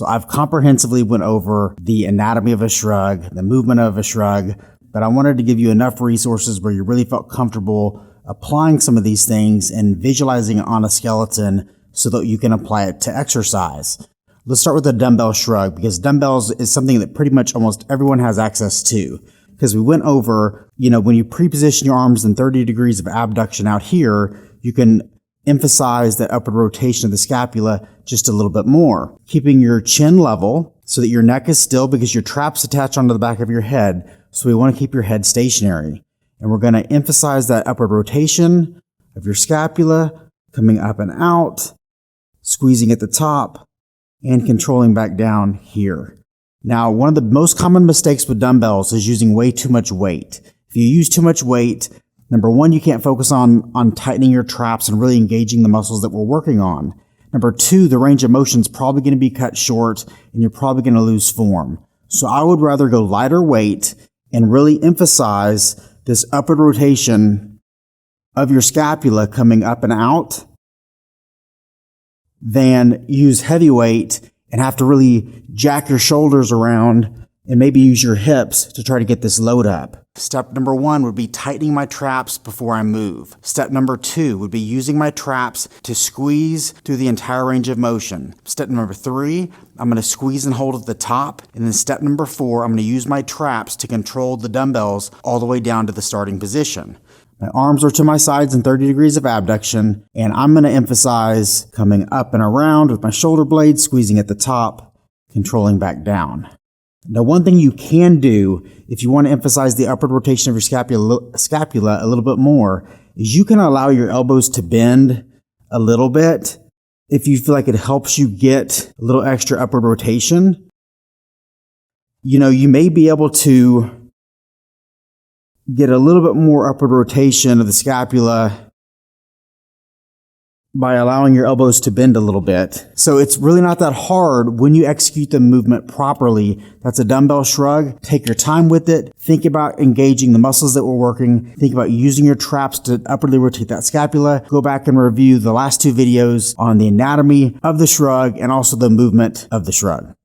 So I've comprehensively went over the anatomy of a shrug, the movement of a shrug, but I wanted to give you enough resources where you really felt comfortable applying some of these things and visualizing it on a skeleton so that you can apply it to exercise. Let's start with the dumbbell shrug, because dumbbells is something that pretty much almost everyone has access to. Because we went over, when you pre-position your arms in 30 degrees of abduction out here, you can emphasize that upward rotation of the scapula just a little bit more, keeping your chin level so that your neck is still, because your trap's attached onto the back of your head. So we want to keep your head stationary. And we're going to emphasize that upward rotation of your scapula, coming up and out, squeezing at the top, and controlling back down here. Now, one of the most common mistakes with dumbbells is using way too much weight. If you use too much weight, number one, you can't focus on tightening your traps and really engaging the muscles that we're working on. Number two, the range of motion is probably going to be cut short and you're probably going to lose form. So I would rather go lighter weight and really emphasize this upward rotation of your scapula coming up and out than use heavy weight and have to really jack your shoulders around and maybe use your hips to try to get this load up. Step number one would be tightening my traps before I move. Step number two would be using my traps to squeeze through the entire range of motion. Step number three, I'm going to squeeze and hold at the top. And then step number four, I'm going to use my traps to control the dumbbells all the way down to the starting position. My arms are to my sides in 30 degrees of abduction, and I'm going to emphasize coming up and around with my shoulder blades, squeezing at the top, controlling back down. Now, one thing you can do if you want to emphasize the upward rotation of your scapula a little bit more is you can allow your elbows to bend a little bit if you feel like it helps you get a little extra upward rotation. You may be able to get a little bit more upward rotation of the scapula by allowing your elbows to bend a little bit. So it's really not that hard when you execute the movement properly. That's a dumbbell shrug. Take your time with it. Think about engaging the muscles that we're working. Think about using your traps to upwardly rotate that scapula. Go back and review the last two videos on the anatomy of the shrug and also the movement of the shrug.